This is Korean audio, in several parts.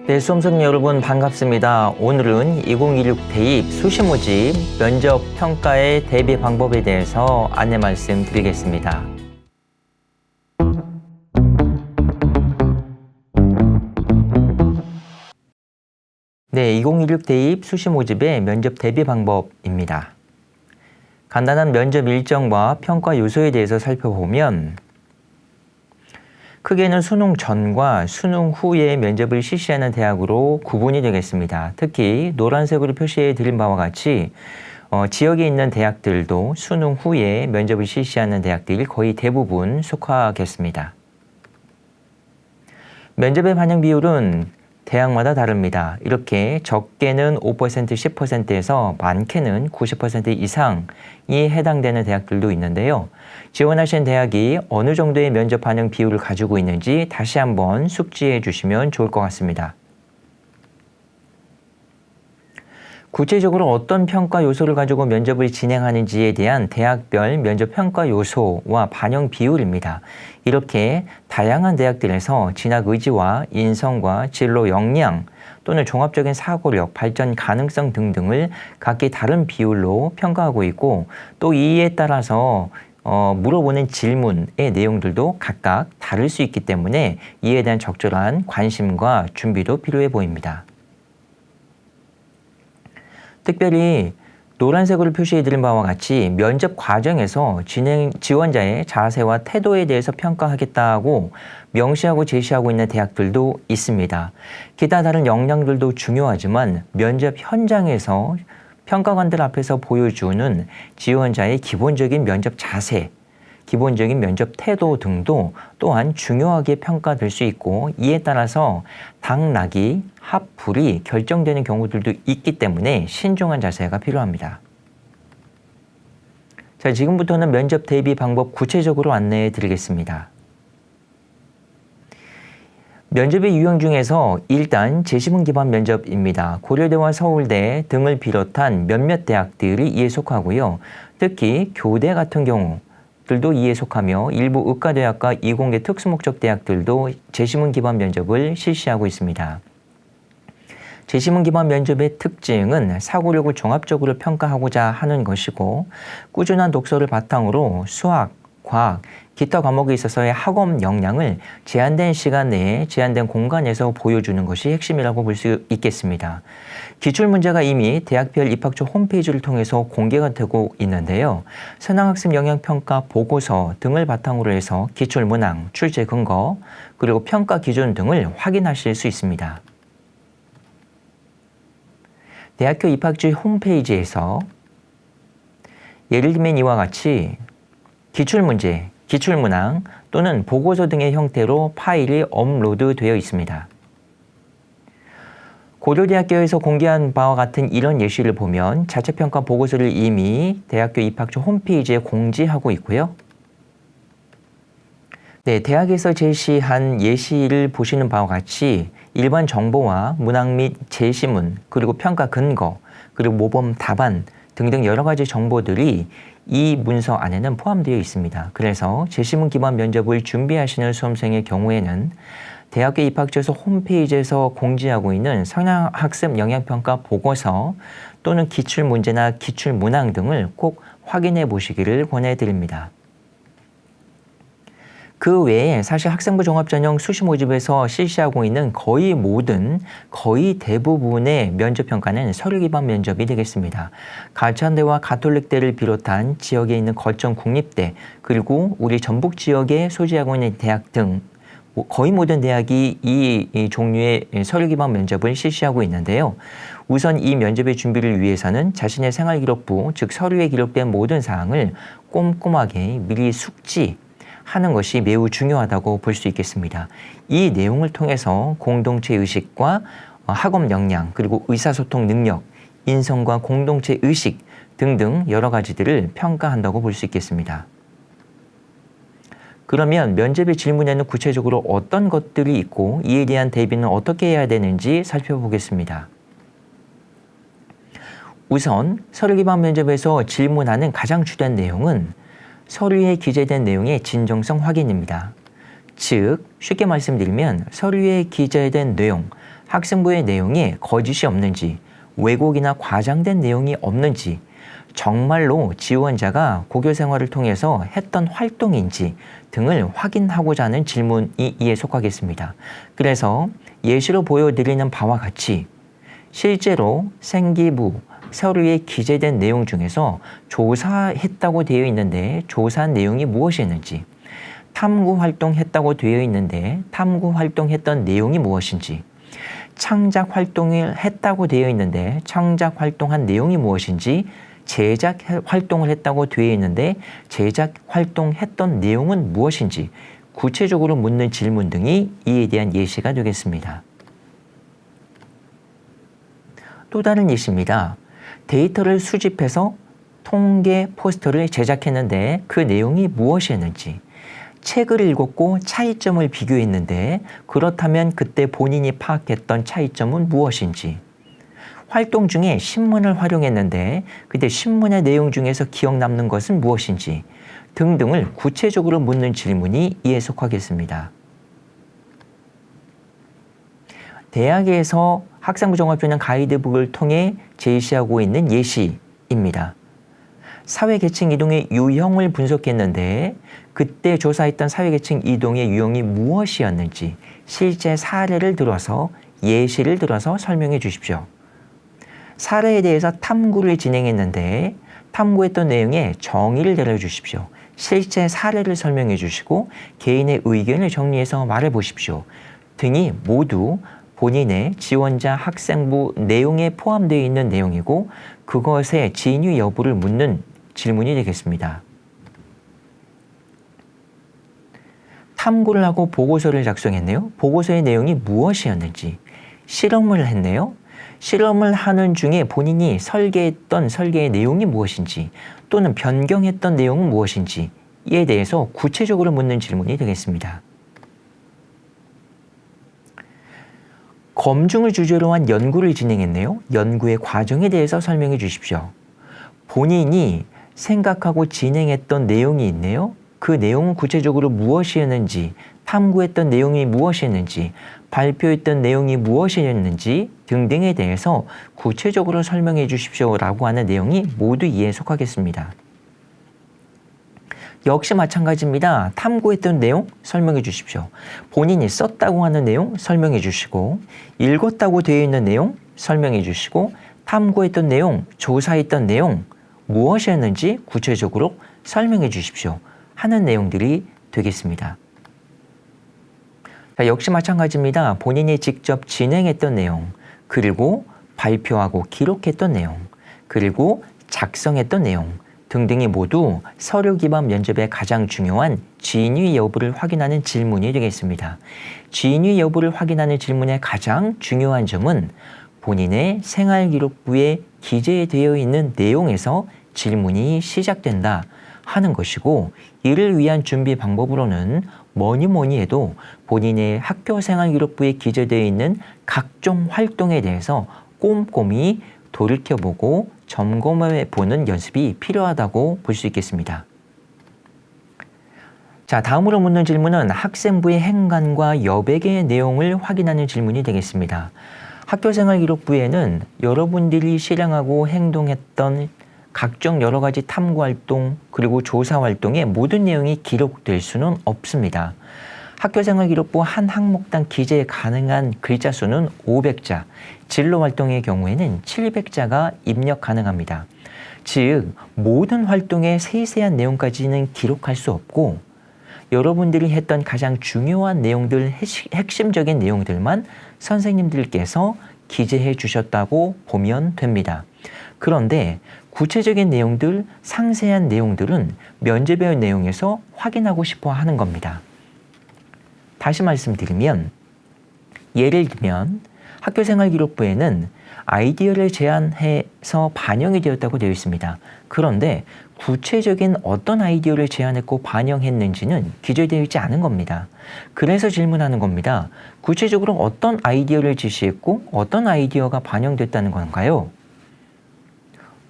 네, 수험생 여러분 반갑습니다. 오늘은 2016 대입 수시 모집 면접 평가의 대비 방법에 대해서 안내 말씀드리겠습니다. 네, 2016 대입 수시 모집의 면접 대비 방법입니다. 간단한 면접 일정과 평가 요소에 대해서 살펴보면 크게는 수능 전과 수능 후에 면접을 실시하는 대학으로 구분이 되겠습니다. 특히 노란색으로 표시해 드린 바와 같이 지역에 있는 대학들도 수능 후에 면접을 실시하는 대학들이 거의 대부분 속하겠습니다. 면접의 반영 비율은 대학마다 다릅니다. 이렇게 적게는 5%, 10%에서 많게는 90% 이상이 해당되는 대학들도 있는데요. 지원하신 대학이 어느 정도의 면접 반영 비율을 가지고 있는지 다시 한번 숙지해 주시면 좋을 것 같습니다. 구체적으로 어떤 평가 요소를 가지고 면접을 진행하는지에 대한 대학별 면접 평가 요소와 반영 비율입니다. 이렇게 다양한 대학들에서 진학 의지와 인성과 진로 역량 또는 종합적인 사고력, 발전 가능성 등등을 각기 다른 비율로 평가하고 있고 또 이에 따라서 물어보는 질문의 내용들도 각각 다를 수 있기 때문에 이에 대한 적절한 관심과 준비도 필요해 보입니다. 특별히 노란색으로 표시해드린 바와 같이 면접 과정에서 지원자의 자세와 태도에 대해서 평가하겠다고 명시하고 제시하고 있는 대학들도 있습니다. 기타 다른 역량들도 중요하지만 면접 현장에서 평가관들 앞에서 보여주는 지원자의 기본적인 면접 자세, 기본적인 면접 태도 등도 또한 중요하게 평가될 수 있고 이에 따라서 당락이 합불이 결정되는 경우들도 있기 때문에 신중한 자세가 필요합니다. 자, 지금부터는 면접 대비 방법 구체적으로 안내해 드리겠습니다. 면접의 유형 중에서 일단 제시문 기반 면접입니다. 고려대와 서울대 등을 비롯한 몇몇 대학들이 이에 속하고요. 특히 교대 같은 경우 들도 이에 속하며 일부 의과대학과 이공계 특수목적 대학들도 제시문 기반 면접을 실시하고 있습니다. 제시문 기반 면접의 특징은 사고력을 종합적으로 평가하고자 하는 것이고 꾸준한 독서를 바탕으로 수학, 과학, 기타 과목에 있어서의 학업 역량을 제한된 시간 내에 제한된 공간에서 보여주는 것이 핵심이라고 볼 수 있겠습니다. 기출문제가 이미 대학별 입학처 홈페이지를 통해서 공개가 되고 있는데요. 선행학습 영향평가 보고서 등을 바탕으로 해서 기출문항, 출제 근거, 그리고 평가 기준 등을 확인하실 수 있습니다. 대학교 입학처 홈페이지에서 예를 들면 이와 같이 기출문제, 기출문항 또는 보고서 등의 형태로 파일이 업로드되어 있습니다. 고려대학교에서 공개한 바와 같은 이런 예시를 보면 자체평가 보고서를 이미 대학교 입학처 홈페이지에 공지하고 있고요. 네, 대학에서 제시한 예시를 보시는 바와 같이 일반 정보와 문항 및 제시문, 그리고 평가 근거, 그리고 모범 답안 등등 여러 가지 정보들이 이 문서 안에는 포함되어 있습니다. 그래서 제시문 기반 면접을 준비하시는 수험생의 경우에는 대학교 입학처에서 홈페이지에서 공지하고 있는 선행학습 영향평가 보고서 또는 기출문제나 기출문항 등을 꼭 확인해 보시기를 권해드립니다. 그 외에 사실 학생부 종합전형 수시 모집에서 실시하고 있는 거의 대부분의 면접 평가는 서류 기반 면접이 되겠습니다. 가천대와 가톨릭대를 비롯한 지역에 있는 거점 국립대 그리고 우리 전북 지역에 소지하고 있는 대학 등 거의 모든 대학이 이 종류의 서류 기반 면접을 실시하고 있는데요. 우선 이 면접의 준비를 위해서는 자신의 생활기록부, 즉 서류에 기록된 모든 사항을 꼼꼼하게 미리 숙지하는 것이 매우 중요하다고 볼 수 있겠습니다. 이 내용을 통해서 공동체 의식과 학업 역량, 그리고 의사소통 능력, 인성과 공동체 의식 등등 여러 가지들을 평가한다고 볼 수 있겠습니다. 그러면 면접의 질문에는 구체적으로 어떤 것들이 있고 이에 대한 대비는 어떻게 해야 되는지 살펴보겠습니다. 우선 서류 기반 면접에서 질문하는 가장 주된 내용은 서류에 기재된 내용의 진정성 확인입니다. 즉 쉽게 말씀드리면 서류에 기재된 내용, 학생부의 내용에 거짓이 없는지, 왜곡이나 과장된 내용이 없는지, 정말로 지원자가 고교 생활을 통해서 했던 활동인지 등을 확인하고자 하는 질문이 이에 속하겠습니다. 그래서 예시로 보여드리는 바와 같이 실제로 생기부 서류에 기재된 내용 중에서 조사했다고 되어 있는데 조사한 내용이 무엇이었는지, 탐구 활동했다고 되어 있는데 탐구 활동했던 내용이 무엇인지, 창작 활동을 했다고 되어 있는데 창작 활동한 내용이 무엇인지, 제작 활동을 했다고 되어 있는데 제작 활동했던 내용은 무엇인지 구체적으로 묻는 질문 등이 이에 대한 예시가 되겠습니다. 또 다른 예시입니다. 데이터를 수집해서 통계 포스터를 제작했는데 그 내용이 무엇이었는지, 책을 읽었고 차이점을 비교했는데 그렇다면 그때 본인이 파악했던 차이점은 무엇인지, 활동 중에 신문을 활용했는데 그때 신문의 내용 중에서 기억 남는 것은 무엇인지 등등을 구체적으로 묻는 질문이 이에 속하겠습니다. 대학에서 학생부 종합전형 가이드북을 통해 제시하고 있는 예시입니다. 사회계층 이동의 유형을 분석했는데 그때 조사했던 사회계층 이동의 유형이 무엇이었는지 실제 사례를 들어서 예시를 들어서 설명해 주십시오. 사례에 대해서 탐구를 진행했는데 탐구했던 내용에 정의를 내려주십시오. 실제 사례를 설명해 주시고 개인의 의견을 정리해서 말해 보십시오. 등이 모두 본인의 지원자 학생부 내용에 포함되어 있는 내용이고 그것의 진위 여부를 묻는 질문이 되겠습니다. 탐구를 하고 보고서를 작성했네요. 보고서의 내용이 무엇이었는지, 실험을 했네요. 실험을 하는 중에 본인이 설계했던 설계의 내용이 무엇인지 또는 변경했던 내용은 무엇인지에 대해서 구체적으로 묻는 질문이 되겠습니다. 검증을 주제로 한 연구를 진행했네요. 연구의 과정에 대해서 설명해 주십시오. 본인이 생각하고 진행했던 내용이 있네요. 그 내용은 구체적으로 무엇이었는지, 탐구했던 내용이 무엇이었는지, 발표했던 내용이 무엇이었는지 등등에 대해서 구체적으로 설명해 주십시오라고 하는 내용이 모두 이에 속하겠습니다. 역시 마찬가지입니다. 탐구했던 내용 설명해 주십시오. 본인이 썼다고 하는 내용 설명해 주시고, 읽었다고 되어 있는 내용 설명해 주시고, 탐구했던 내용, 조사했던 내용 무엇이었는지 구체적으로 설명해 주십시오 하는 내용들이 되겠습니다. 자, 역시 마찬가지입니다. 본인이 직접 진행했던 내용, 그리고 발표하고 기록했던 내용, 그리고 작성했던 내용 등등이 모두 서류 기반 면접의 가장 중요한 진위 여부를 확인하는 질문이 되겠습니다. 진위 여부를 확인하는 질문의 가장 중요한 점은 본인의 생활기록부에 기재되어 있는 내용에서 질문이 시작된다 하는 것이고, 이를 위한 준비 방법으로는 뭐니 해도 본인의 학교 생활기록부에 기재되어 있는 각종 활동에 대해서 꼼꼼히 돌이켜보고 점검해 보는 연습이 필요하다고 볼 수 있겠습니다. 자, 다음으로 묻는 질문은 학생부의 행간과 여백의 내용을 확인하는 질문이 되겠습니다. 학교생활기록부에는 여러분들이 실행하고 행동했던 각종 여러 가지 탐구활동 그리고 조사활동의 모든 내용이 기록될 수는 없습니다. 학교생활기록부 한 항목당 기재 가능한 글자 수는 500자, 진로활동의 경우에는 700자가 입력 가능합니다. 즉, 모든 활동의 세세한 내용까지는 기록할 수 없고 여러분들이 했던 가장 중요한 내용들, 핵심적인 내용들만 선생님들께서 기재해 주셨다고 보면 됩니다. 그런데 구체적인 내용들, 상세한 내용들은 면접의 내용에서 확인하고 싶어 하는 겁니다. 다시 말씀드리면, 예를 들면 학교생활기록부에는 아이디어를 제안해서 반영이 되었다고 되어 있습니다. 그런데 구체적인 어떤 아이디어를 제안했고 반영했는지는 기재되어 있지 않은 겁니다. 그래서 질문하는 겁니다. 구체적으로 어떤 아이디어를 제시했고 어떤 아이디어가 반영됐다는 건가요?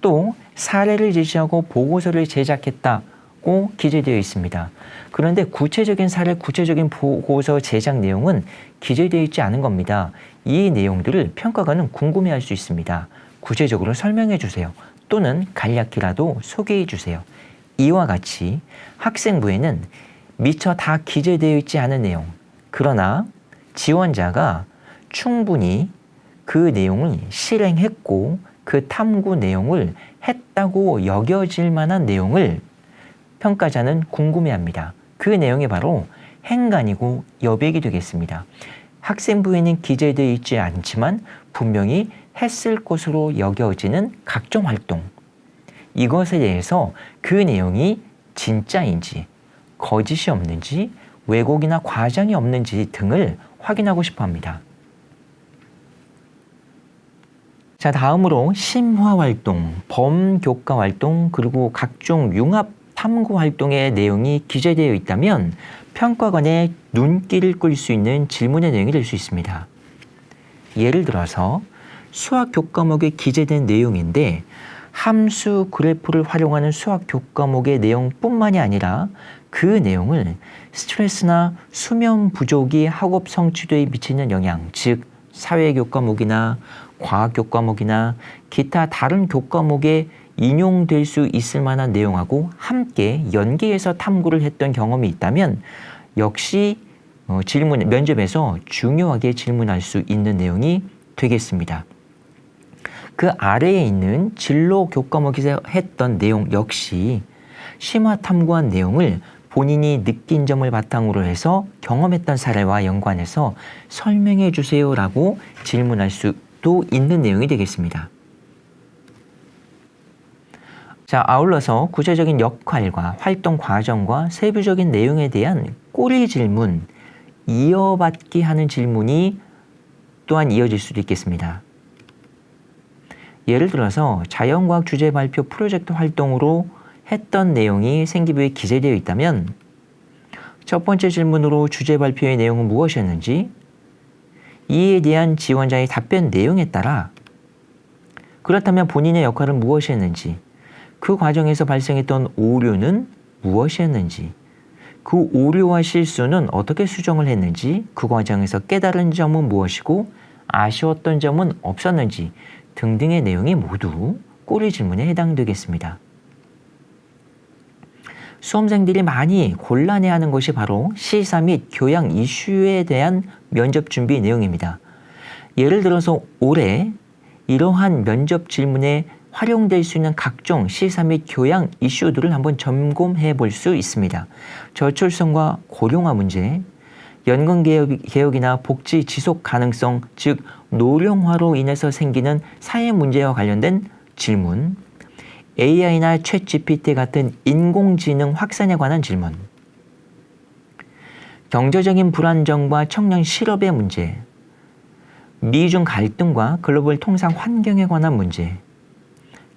또 사례를 제시하고 보고서를 제작했다고 기재되어 있습니다. 그런데 구체적인 사례, 구체적인 보고서 제작 내용은 기재되어 있지 않은 겁니다. 이 내용들을 평가관은 궁금해할 수 있습니다. 구체적으로 설명해 주세요. 또는 간략히라도 소개해 주세요. 이와 같이 학생부에는 미처 다 기재되어 있지 않은 내용, 그러나 지원자가 충분히 그 내용을 실행했고 그 탐구 내용을 했다고 여겨질 만한 내용을 평가자는 궁금해합니다. 그 내용이 바로 행간이고 여백이 되겠습니다. 학생부에는 기재되어 있지 않지만 분명히 했을 것으로 여겨지는 각종 활동, 이것에 대해서 그 내용이 진짜인지 거짓이 없는지 왜곡이나 과장이 없는지 등을 확인하고 싶어 합니다. 자, 다음으로 심화활동, 범교과활동, 그리고 각종 융합 탐구 활동의 내용이 기재되어 있다면 평가관의 눈길을 끌 수 있는 질문의 내용이 될 수 있습니다. 예를 들어서 수학 교과목에 기재된 내용인데 함수 그래프를 활용하는 수학 교과목의 내용뿐만이 아니라 그 내용을 스트레스나 수면 부족이 학업 성취도에 미치는 영향, 즉 사회 교과목이나 과학 교과목이나 기타 다른 교과목에 인용될 수 있을 만한 내용하고 함께 연계해서 탐구를 했던 경험이 있다면 역시 면접에서 중요하게 질문할 수 있는 내용이 되겠습니다. 그 아래에 있는 진로 교과목에서 했던 내용 역시 심화 탐구한 내용을 본인이 느낀 점을 바탕으로 해서 경험했던 사례와 연관해서 설명해 주세요라고 질문할 수도 있는 내용이 되겠습니다. 자, 아울러서 구체적인 역할과 활동 과정과 세부적인 내용에 대한 꼬리 질문, 이어받기 하는 질문이 또한 이어질 수도 있겠습니다. 예를 들어서 자연과학 주제 발표 프로젝트 활동으로 했던 내용이 생기부에 기재되어 있다면 첫 번째 질문으로 주제 발표의 내용은 무엇이었는지, 이에 대한 지원자의 답변 내용에 따라 그렇다면 본인의 역할은 무엇이었는지, 그 과정에서 발생했던 오류는 무엇이었는지, 그 오류와 실수는 어떻게 수정을 했는지, 그 과정에서 깨달은 점은 무엇이고 아쉬웠던 점은 없었는지 등등의 내용이 모두 꼬리 질문에 해당되겠습니다. 수험생들이 많이 곤란해하는 것이 바로 시사 및 교양 이슈에 대한 면접 준비 내용입니다. 예를 들어서 올해 이러한 면접 질문에 활용될 수 있는 각종 시사 및 교양 이슈들을 한번 점검해 볼 수 있습니다. 저출산과 고령화 문제, 연금개혁이나 복지 지속 가능성, 즉 노령화로 인해서 생기는 사회 문제와 관련된 질문, AI나 챗GPT 같은 인공지능 확산에 관한 질문, 경제적인 불안정과 청년 실업의 문제, 미중 갈등과 글로벌 통상 환경에 관한 문제,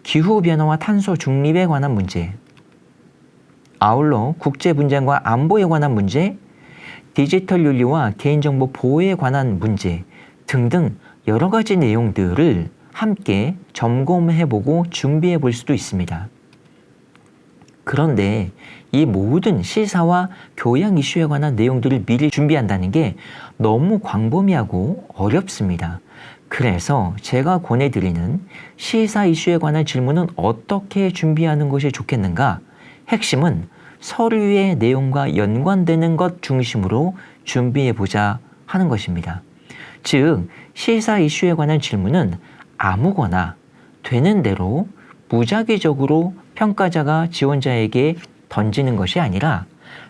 기후변화와 탄소 중립에 관한 문제, 아울러 국제 분쟁과 안보에 관한 문제, 디지털 윤리와 개인정보 보호에 관한 문제 등등 여러 가지 내용들을 함께 점검해보고 준비해 볼 수도 있습니다. 그런데 이 모든 시사와 교양 이슈에 관한 내용들을 미리 준비한다는 게 너무 광범위하고 어렵습니다. 그래서 제가 권해드리는 시사 이슈에 관한 질문은 어떻게 준비하는 것이 좋겠는가? 핵심은 서류의 내용과 연관되는 것 중심으로 준비해보자 하는 것입니다. 즉, 시사 이슈에 관한 질문은 아무거나 되는 대로 무작위적으로 평가자가 지원자에게 던지는 것이 아니라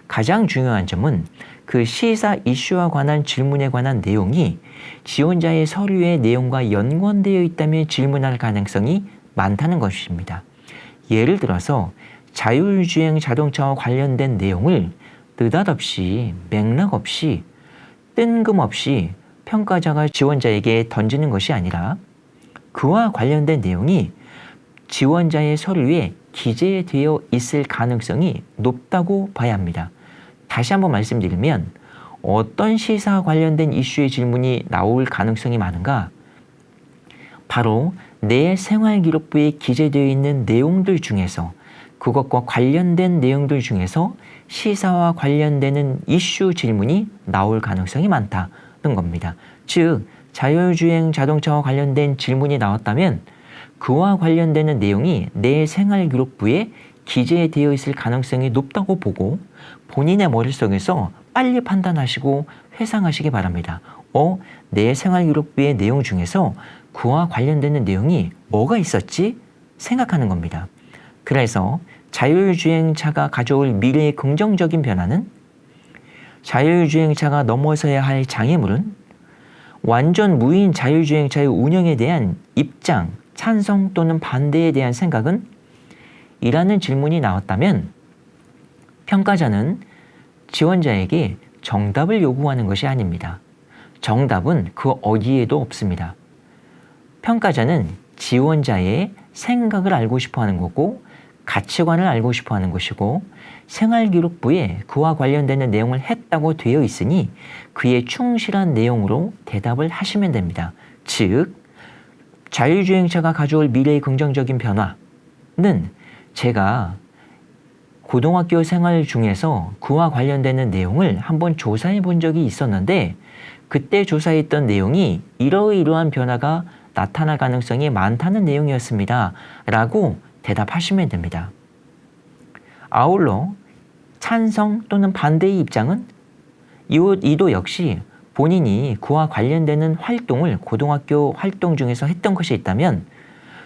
가장 중요한 점은 그 시사 이슈와 관한 질문에 관한 내용이 지원자의 서류의 내용과 연관되어 있다면 질문할 가능성이 많다는 것입니다. 예를 들어서 자율주행 자동차와 관련된 내용을 느닷없이 맥락 없이 뜬금없이 평가자가 지원자에게 던지는 것이 아니라 그와 관련된 내용이 지원자의 서류에 기재되어 있을 가능성이 높다고 봐야 합니다. 다시 한번 말씀드리면 어떤 시사 관련된 이슈의 질문이 나올 가능성이 많은가? 바로 내 생활기록부에 기재되어 있는 내용들 중에서 그것과 관련된 내용들 중에서 시사와 관련되는 이슈 질문이 나올 가능성이 많다는 겁니다. 즉, 자율주행 자동차와 관련된 질문이 나왔다면 그와 관련되는 내용이 내 생활기록부에 기재되어 있을 가능성이 높다고 보고 본인의 머릿속에서 빨리 판단하시고 회상하시기 바랍니다. 내 생활기록부의 내용 중에서 그와 관련되는 내용이 뭐가 있었지? 생각하는 겁니다. 그래서 자율주행차가 가져올 미래의 긍정적인 변화는 자율주행차가 넘어서야 할 장애물은 완전 무인 자율주행차의 운영에 대한 입장, 찬성 또는 반대에 대한 생각은? 이라는 질문이 나왔다면 평가자는 지원자에게 정답을 요구하는 것이 아닙니다. 정답은 그 어디에도 없습니다. 평가자는 지원자의 생각을 알고 싶어 하는 거고 가치관을 알고 싶어 하는 것이고 생활기록부에 그와 관련되는 내용을 했다고 되어 있으니 그에 충실한 내용으로 대답을 하시면 됩니다. 즉, 자율주행차가 가져올 미래의 긍정적인 변화는 제가 고등학교 생활 중에서 그와 관련되는 내용을 한번 조사해 본 적이 있었는데 그때 조사했던 내용이 이러이러한 변화가 나타날 가능성이 많다는 내용이었습니다. 라고 대답하시면 됩니다. 아울러 찬성 또는 반대의 입장은 이도 역시 본인이 그와 관련되는 활동을 고등학교 활동 중에서 했던 것이 있다면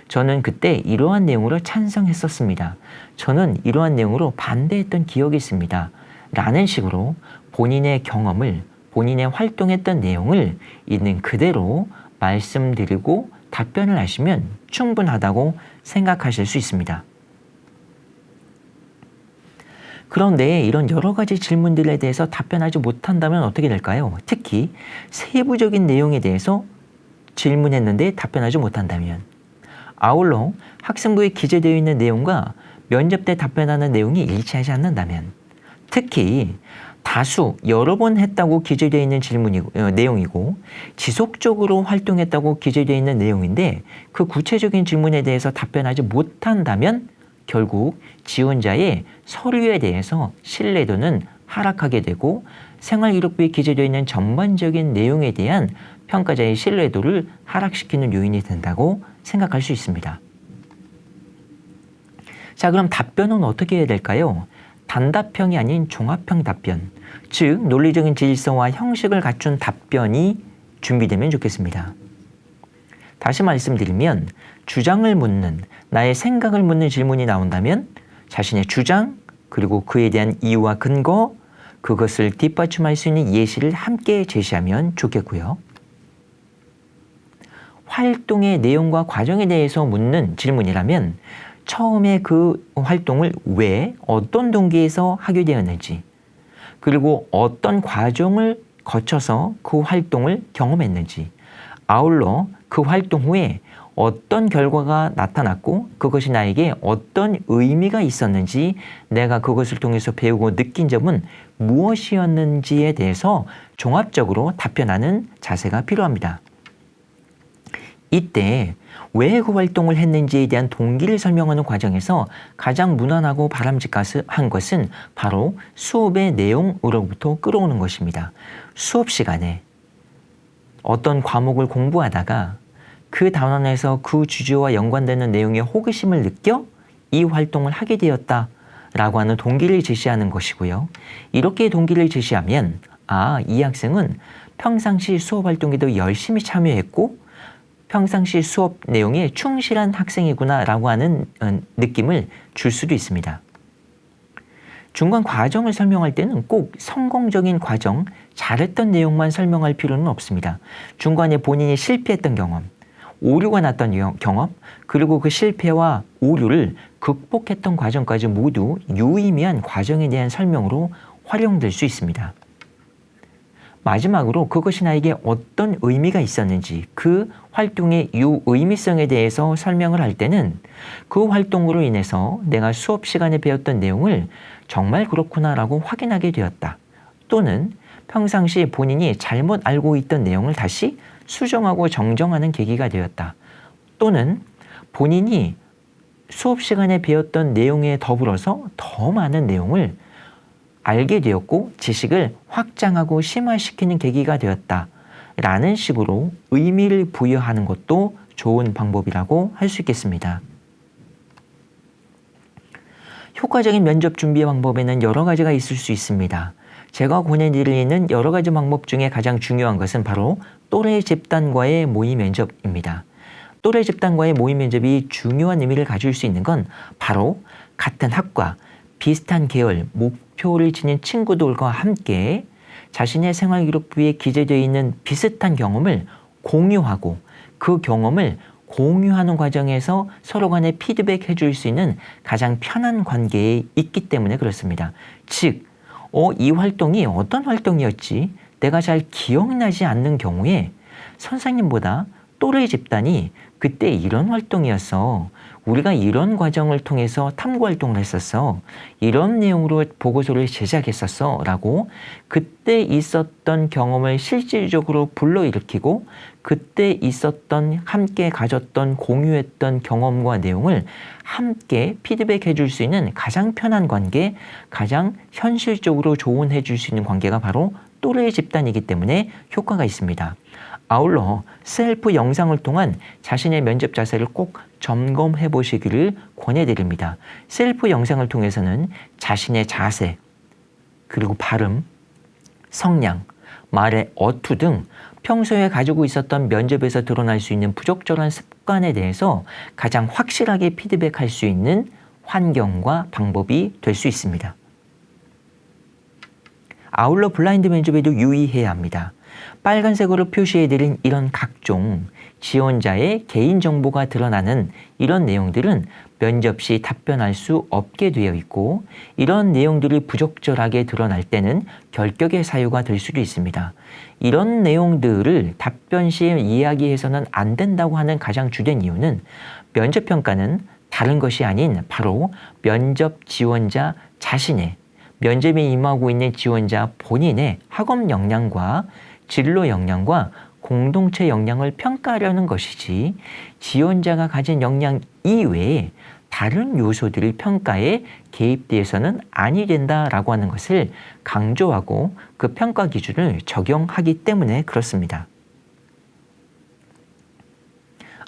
저는 그때 이러한 내용으로 찬성했었습니다. 저는 이러한 내용으로 반대했던 기억이 있습니다. 라는 식으로 본인의 경험을, 본인의 활동했던 내용을 있는 그대로 말씀드리고 답변을 하시면 충분하다고 생각하실 수 있습니다. 그런데 이런 여러 가지 질문들에 대해서 답변하지 못한다면 어떻게 될까요? 특히 세부적인 내용에 대해서 질문했는데 답변하지 못한다면, 아울러 학생부에 기재되어 있는 내용과 면접 때 답변하는 내용이 일치하지 않는다면, 특히 다수 여러 번 했다고 기재되어 있는 내용이고 지속적으로 활동했다고 기재되어 있는 내용인데 그 구체적인 질문에 대해서 답변하지 못한다면 결국 지원자의 서류에 대해서 신뢰도는 하락하게 되고 생활기록부에 기재되어 있는 전반적인 내용에 대한 평가자의 신뢰도를 하락시키는 요인이 된다고 생각할 수 있습니다. 자, 그럼 답변은 어떻게 해야 될까요? 단답형이 아닌 종합형 답변, 즉 논리적인 질서와 형식을 갖춘 답변이 준비되면 좋겠습니다. 다시 말씀드리면 주장을 묻는, 나의 생각을 묻는 질문이 나온다면 자신의 주장, 그리고 그에 대한 이유와 근거, 그것을 뒷받침할 수 있는 예시를 함께 제시하면 좋겠고요. 활동의 내용과 과정에 대해서 묻는 질문이라면 처음에 그 활동을 왜, 어떤 동기에서 하게 되었는지, 그리고 어떤 과정을 거쳐서 그 활동을 경험했는지, 아울러 그 활동 후에 어떤 결과가 나타났고 그것이 나에게 어떤 의미가 있었는지, 내가 그것을 통해서 배우고 느낀 점은 무엇이었는지에 대해서 종합적으로 답변하는 자세가 필요합니다. 이때 왜 그 활동을 했는지에 대한 동기를 설명하는 과정에서 가장 무난하고 바람직한 것은 바로 수업의 내용으로부터 끌어오는 것입니다. 수업 시간에 어떤 과목을 공부하다가 그 단원에서 그 주제와 연관되는 내용에 호기심을 느껴 이 활동을 하게 되었다라고 하는 동기를 제시하는 것이고요. 이렇게 동기를 제시하면 이 학생은 평상시 수업 활동에도 열심히 참여했고 평상시 수업 내용에 충실한 학생이구나 라고 하는 느낌을 줄 수도 있습니다. 중간 과정을 설명할 때는 꼭 성공적인 과정, 잘했던 내용만 설명할 필요는 없습니다. 중간에 본인이 실패했던 경험, 오류가 났던 경험, 그리고 그 실패와 오류를 극복했던 과정까지 모두 유의미한 과정에 대한 설명으로 활용될 수 있습니다. 마지막으로 그것이 나에게 어떤 의미가 있었는지, 그 활동의 유의미성에 대해서 설명을 할 때는 그 활동으로 인해서 내가 수업 시간에 배웠던 내용을 정말 그렇구나라고 확인하게 되었다. 또는 평상시 본인이 잘못 알고 있던 내용을 다시 수정하고 정정하는 계기가 되었다. 또는 본인이 수업 시간에 배웠던 내용에 더불어서 더 많은 내용을 알게 되었고 지식을 확장하고 심화시키는 계기가 되었다 라는 식으로 의미를 부여하는 것도 좋은 방법이라고 할 수 있겠습니다. 효과적인 면접 준비 방법에는 여러 가지가 있을 수 있습니다. 제가 권해드리는 여러 가지 방법 중에 가장 중요한 것은 바로 또래 집단과의 모의 면접입니다. 또래 집단과의 모의 면접이 중요한 의미를 가질 수 있는 건 바로 같은 학과, 비슷한 계열, 목표를 지닌 친구들과 함께 자신의 생활기록부에 기재되어 있는 비슷한 경험을 공유하고 그 경험을 공유하는 과정에서 서로 간에 피드백해 줄 수 있는 가장 편한 관계에 있기 때문에 그렇습니다. 즉, 이 활동이 어떤 활동이었지? 내가 잘 기억나지 않는 경우에 선생님보다 또래 집단이 그때 이런 활동이었어. 우리가 이런 과정을 통해서 탐구 활동을 했었어. 이런 내용으로 보고서를 제작했었어. 라고 그때 있었던 경험을 실질적으로 불러일으키고 그때 있었던 함께 가졌던 공유했던 경험과 내용을 함께 피드백해 줄 수 있는 가장 편한 관계, 가장 현실적으로 조언해 줄 수 있는 관계가 바로 또래 집단이기 때문에 효과가 있습니다. 아울러 셀프 영상을 통한 자신의 면접 자세를 꼭 점검해 보시기를 권해드립니다. 셀프 영상을 통해서는 자신의 자세, 그리고 발음, 성량, 말의 어투 등 평소에 가지고 있었던 면접에서 드러날 수 있는 부적절한 습관에 대해서 가장 확실하게 피드백할 수 있는 환경과 방법이 될 수 있습니다. 아울러 블라인드 면접에도 유의해야 합니다. 빨간색으로 표시해드린 이런 각종 지원자의 개인정보가 드러나는 이런 내용들은 면접 시 답변할 수 없게 되어 있고 이런 내용들이 부적절하게 드러날 때는 결격의 사유가 될 수도 있습니다. 이런 내용들을 답변 시 이야기해서는 안 된다고 하는 가장 주된 이유는 면접평가는 다른 것이 아닌 바로 면접 지원자 자신의 면접에 임하고 있는 지원자 본인의 학업 역량과 진로 역량과 공동체 역량을 평가하려는 것이지 지원자가 가진 역량 이외에 다른 요소들이 평가에 개입되어서는 아니 된다라고 하는 것을 강조하고 그 평가 기준을 적용하기 때문에 그렇습니다.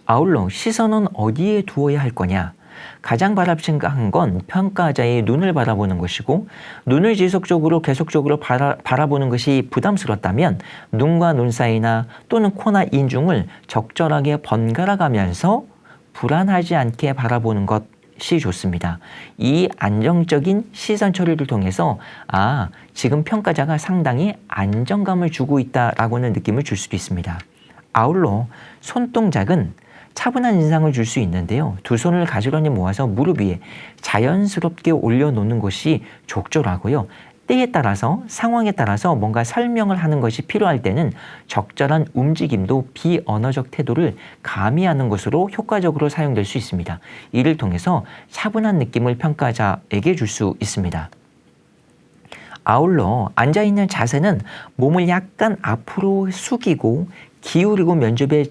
아울러 시선은 어디에 두어야 할 거냐? 가장 바람직한 건 평가자의 눈을 바라보는 것이고 눈을 지속적으로 계속적으로 바라보는 것이 부담스럽다면 눈과 눈 사이나 또는 코나 인중을 적절하게 번갈아 가면서 불안하지 않게 바라보는 것이 좋습니다. 이 안정적인 시선 처리를 통해서 지금 평가자가 상당히 안정감을 주고 있다라고는 느낌을 줄 수도 있습니다. 아울러 손동작은 차분한 인상을 줄 수 있는데요. 두 손을 가지런히 모아서 무릎 위에 자연스럽게 올려놓는 것이 적절하고요. 때에 따라서 상황에 따라서 뭔가 설명을 하는 것이 필요할 때는 적절한 움직임도 비언어적 태도를 가미하는 것으로 효과적으로 사용될 수 있습니다. 이를 통해서 차분한 느낌을 평가자에게 줄 수 있습니다. 아울러 앉아있는 자세는 몸을 약간 앞으로 숙이고 기울이고 면접에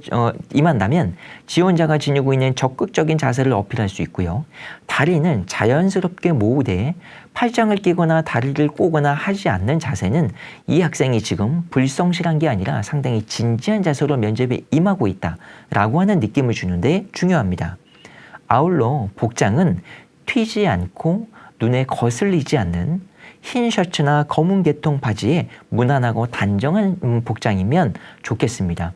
임한다면 지원자가 지니고 있는 적극적인 자세를 어필할 수 있고요. 다리는 자연스럽게 모으되 팔짱을 끼거나 다리를 꼬거나 하지 않는 자세는 이 학생이 지금 불성실한 게 아니라 상당히 진지한 자세로 면접에 임하고 있다라고 하는 느낌을 주는데 중요합니다. 아울러 복장은 튀지 않고 눈에 거슬리지 않는 흰 셔츠나 검은 계통 바지에 무난하고 단정한 복장이면 좋겠습니다.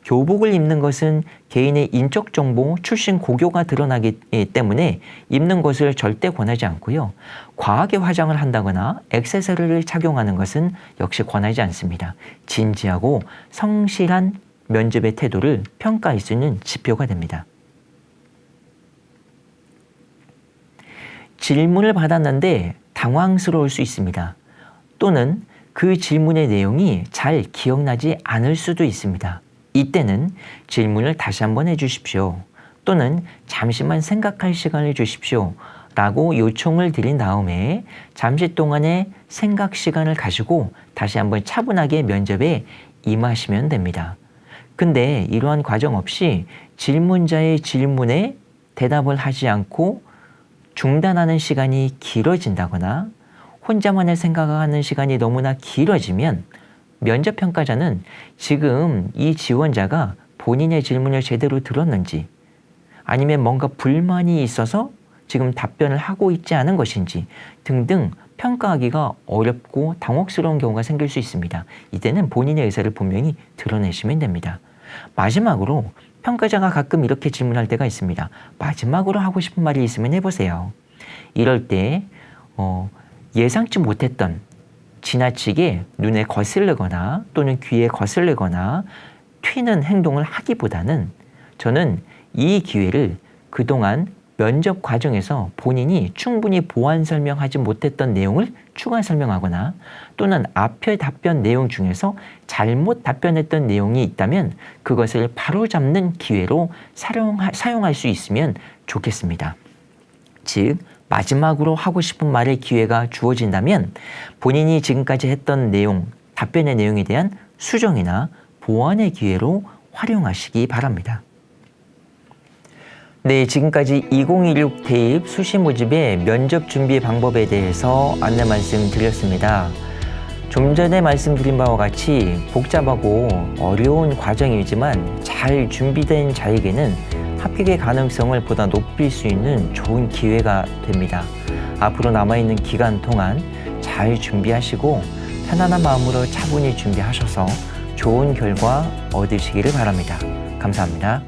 교복을 입는 것은 개인의 인적 정보, 출신 고교가 드러나기 때문에 입는 것을 절대 권하지 않고요. 과하게 화장을 한다거나 액세서리를 착용하는 것은 역시 권하지 않습니다. 진지하고 성실한 면접의 태도를 평가할 수 있는 지표가 됩니다. 질문을 받았는데 당황스러울 수 있습니다. 또는 그 질문의 내용이 잘 기억나지 않을 수도 있습니다. 이때는 질문을 다시 한번 해주십시오. 또는 잠시만 생각할 시간을 주십시오. 라고 요청을 드린 다음에 잠시 동안의 생각 시간을 가지고 다시 한번 차분하게 면접에 임하시면 됩니다. 근데 이러한 과정 없이 질문자의 질문에 대답을 하지 않고 중단하는 시간이 길어진다거나 혼자만의 생각을 하는 시간이 너무나 길어지면 면접 평가자는 지금 이 지원자가 본인의 질문을 제대로 들었는지 아니면 뭔가 불만이 있어서 지금 답변을 하고 있지 않은 것인지 등등 평가하기가 어렵고 당혹스러운 경우가 생길 수 있습니다. 이때는 본인의 의사를 분명히 드러내시면 됩니다. 마지막으로 평가자가 가끔 이렇게 질문할 때가 있습니다. 마지막으로 하고 싶은 말이 있으면 해보세요. 이럴 때 예상치 못했던 지나치게 눈에 거슬리거나 또는 귀에 거슬리거나 튀는 행동을 하기보다는 저는 이 기회를 그동안 면접 과정에서 본인이 충분히 보완 설명하지 못했던 내용을 추가 설명하거나 또는 앞의 답변 내용 중에서 잘못 답변했던 내용이 있다면 그것을 바로잡는 기회로 사용할 수 있으면 좋겠습니다. 즉, 마지막으로 하고 싶은 말의 기회가 주어진다면 본인이 지금까지 했던 내용, 답변의 내용에 대한 수정이나 보완의 기회로 활용하시기 바랍니다. 네, 지금까지 2016 대입 수시 모집의 면접 준비 방법에 대해서 안내 말씀드렸습니다. 좀 전에 말씀드린 바와 같이 복잡하고 어려운 과정이지만 잘 준비된 자에게는 합격의 가능성을 보다 높일 수 있는 좋은 기회가 됩니다. 앞으로 남아있는 기간 동안 잘 준비하시고 편안한 마음으로 차분히 준비하셔서 좋은 결과 얻으시기를 바랍니다. 감사합니다.